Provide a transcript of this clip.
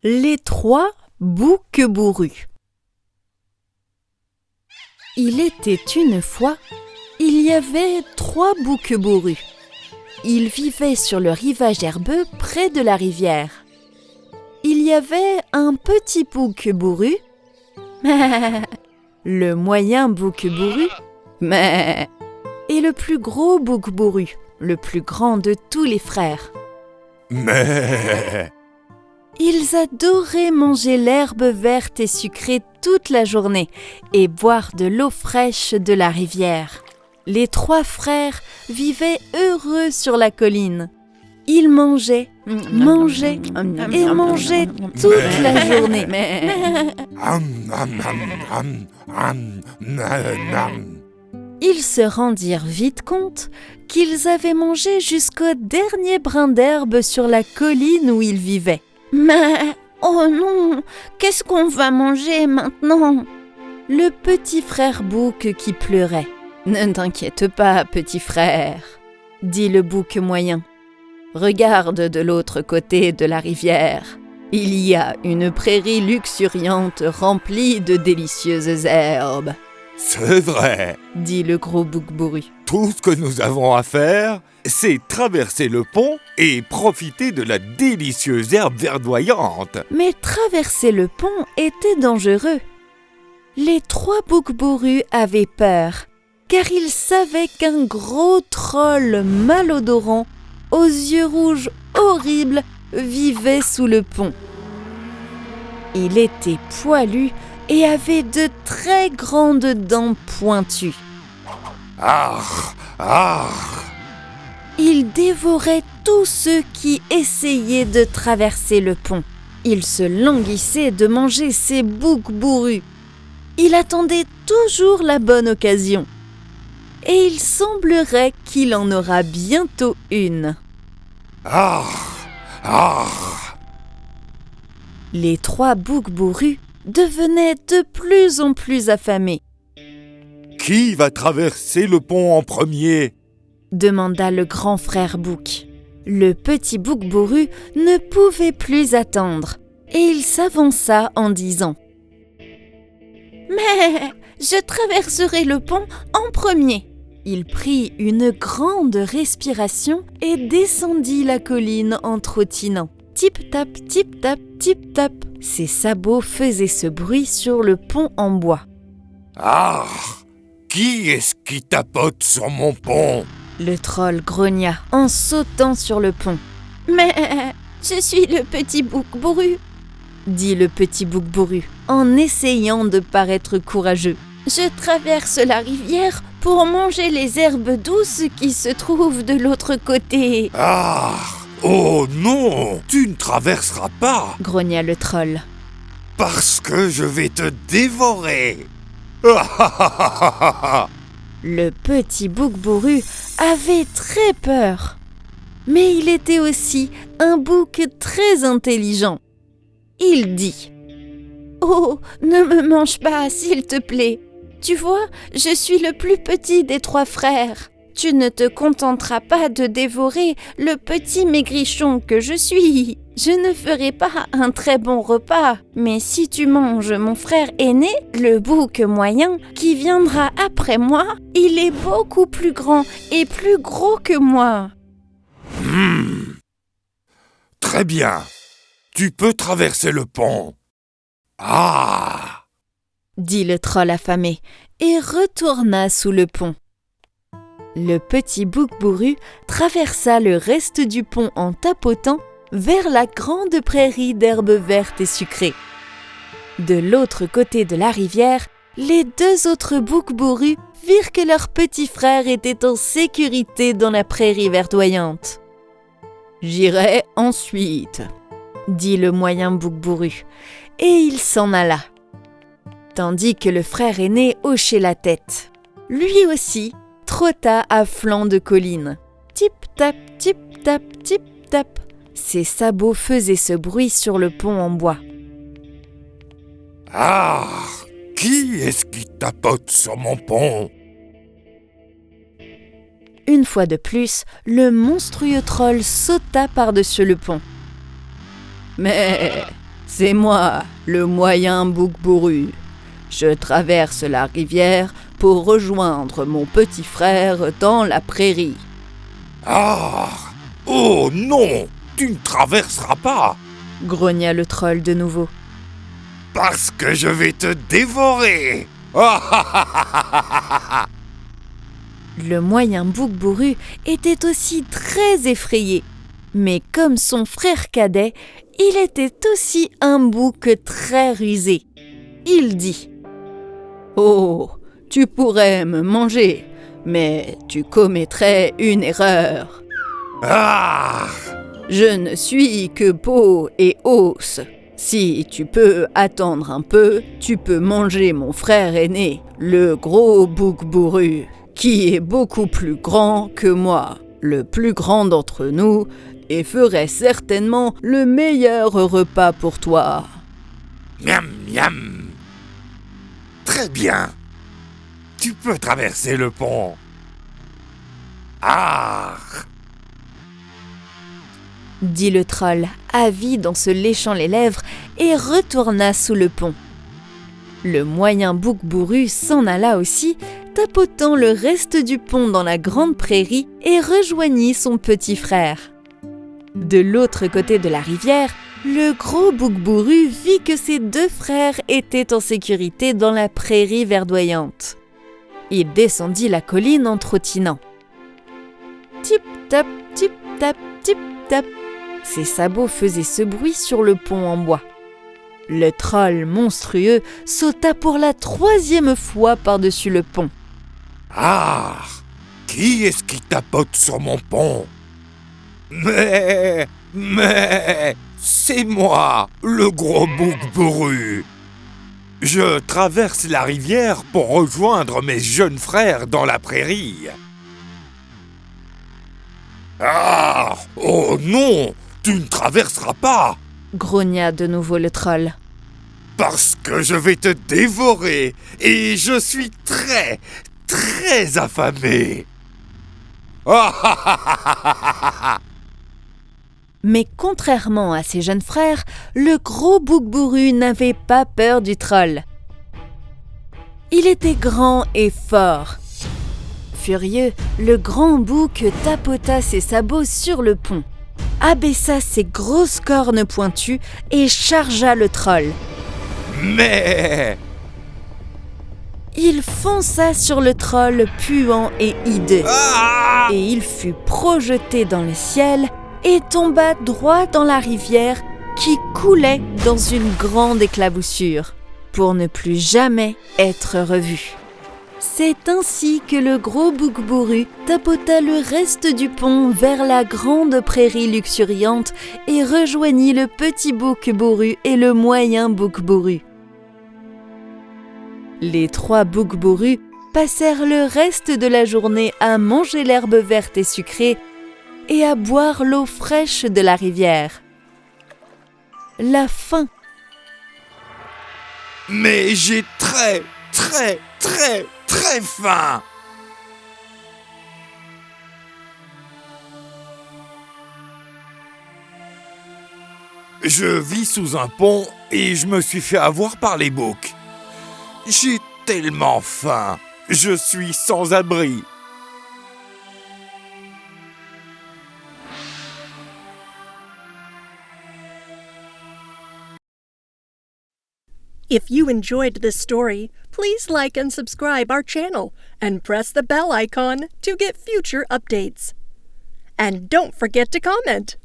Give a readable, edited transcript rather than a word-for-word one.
Les trois boucs bourrus. Il était une fois, il y avait 3 boucs bourrus. Ils vivaient sur le rivage herbeux près de la rivière. Il y avait un petit bouc bourru, le moyen bouc bourru, et le plus gros bouc bourru, le plus grand de tous les frères. Ils adoraient manger l'herbe verte et sucrée toute la journée et boire de l'eau fraîche de la rivière. Les 3 frères vivaient heureux sur la colline. Ils mangeaient et mangeaient toute la journée. Ils se rendirent vite compte qu'ils avaient mangé jusqu'au dernier brin d'herbe sur la colline où ils vivaient. Oh non, qu'est-ce qu'on va manger maintenant? Le petit frère bouc qui pleurait. « Ne t'inquiète pas, petit frère, » dit le bouc moyen. « Regarde de l'autre côté de la rivière. Il y a une prairie luxuriante remplie de délicieuses herbes. » « C'est vrai, » dit le gros bouc bourru. « Tout ce que nous avons à faire, c'est traverser le pont et profiter de la délicieuse herbe verdoyante. » Mais traverser le pont était dangereux. Les 3 boucs bourrus avaient peur, car ils savaient qu'un gros troll malodorant, aux yeux rouges horribles, vivait sous le pont. Il était poilu et avait de très grandes dents pointues. Il dévorait tous ceux qui essayaient de traverser le pont. Il se languissait de manger ces boucs bourrus. Il attendait toujours la bonne occasion. Et il semblerait qu'il en aura bientôt une. Les 3 boucs bourrus devenaient de plus en plus affamés. « Qui va traverser le pont en premier ?» demanda le grand frère bouc. Le petit bouc bourru ne pouvait plus attendre et il s'avança en disant « Mais je traverserai le pont en premier !» Il prit une grande respiration et descendit la colline en trottinant. Tip-tap, tip-tap, tip-tap. Ses sabots faisaient ce bruit sur le pont en bois. Qui est-ce qui tapote sur mon pont ? Le troll grogna en sautant sur le pont. Mais je suis le petit bouc bourru, dit le petit bouc bourru en essayant de paraître courageux. Je traverse la rivière pour manger les herbes douces qui se trouvent de l'autre côté. Oh non, tu ne traverseras pas, grogna le troll. Parce que je vais te dévorer. Le petit bouc bourru avait très peur. Mais il était aussi un bouc très intelligent. Il dit « Oh, ne me mange pas, s'il te plaît. Tu vois, je suis le plus petit des 3 frères. Tu ne te contenteras pas de dévorer le petit maigrichon que je suis. Je ne ferai pas un très bon repas. Mais si tu manges mon frère aîné, le bouc moyen, qui viendra après moi, il est beaucoup plus grand et plus gros que moi. » Très bien. Tu peux traverser le pont. Dit le troll affamé et retourna sous le pont. Le petit bouc bourru traversa le reste du pont en tapotant vers la grande prairie d'herbe verte et sucrée. De l'autre côté de la rivière, les 2 autres boucs bourrus virent que leur petit frère était en sécurité dans la prairie verdoyante. « J'irai ensuite », dit le moyen bouc bourru, et il s'en alla. Tandis que le frère aîné hochait la tête. Lui aussi trotta à flanc de colline. Tip-tap, tip-tap, tip-tap. Ses sabots faisaient ce bruit sur le pont en bois. Qui est-ce qui tapote sur mon pont ? Une fois de plus, le monstrueux troll sauta par-dessus le pont. « Mais C'est moi, le moyen bouc bourru. Je traverse la rivière pour rejoindre mon petit frère dans la prairie. Ah! Oh non! Tu ne traverseras pas! Grogna le troll de nouveau. Parce que je vais te dévorer! Le moyen bouc bourru était aussi très effrayé, mais comme son frère cadet, il était aussi un bouc très rusé. Il dit: Oh, tu pourrais me manger, mais tu commettrais une erreur. Ah! Je ne suis que peau et os. Si tu peux attendre un peu, tu peux manger mon frère aîné, le gros bouc bourru, qui est beaucoup plus grand que moi, le plus grand d'entre nous, et ferait certainement le meilleur repas pour toi. Miam, miam! Très bien! Tu peux traverser le pont. Ah! Dit le troll, avide en se léchant les lèvres, et retourna sous le pont. Le moyen bouc bourru s'en alla aussi, tapotant le reste du pont dans la grande prairie et rejoignit son petit frère. De l'autre côté de la rivière, le gros bouc bourru vit que ses deux frères étaient en sécurité dans la prairie verdoyante. Il descendit la colline en trottinant. Tip-tap, tip-tap, tip-tap. Ses sabots faisaient ce bruit sur le pont en bois. Le troll monstrueux sauta pour la 3e fois par-dessus le pont. Ah! Qui est-ce qui tapote sur mon pont? Mais, c'est moi, le gros bouc bourru. Je traverse la rivière pour rejoindre mes jeunes frères dans la prairie. Ah! Oh non! Tu ne traverseras pas! Grogna de nouveau le troll. Parce que je vais te dévorer et je suis très, très affamé. Mais contrairement à ses jeunes frères, le gros bouc bourru n'avait pas peur du troll. Il était grand et fort. Furieux, le grand bouc tapota ses sabots sur le pont, abaissa ses grosses cornes pointues et chargea le troll. Mais... Il fonça sur le troll puant et hideux, Ah! et il fut projeté dans le ciel et tomba droit dans la rivière qui coulait dans une grande éclaboussure, pour ne plus jamais être revu. C'est ainsi que le gros bouc bourru tapota le reste du pont vers la grande prairie luxuriante et rejoignit le petit bouc bourru et le moyen bouc bourru. Les 3 boucs bourrus passèrent le reste de la journée à manger l'herbe verte et sucrée et à boire l'eau fraîche de la rivière. La faim. Mais j'ai très faim. Je vis sous un pont et je me suis fait avoir par les boucs. J'ai tellement faim. Je suis sans abri. If you enjoyed this story, please like and subscribe our channel and press the bell icon to get future updates. And don't forget to comment.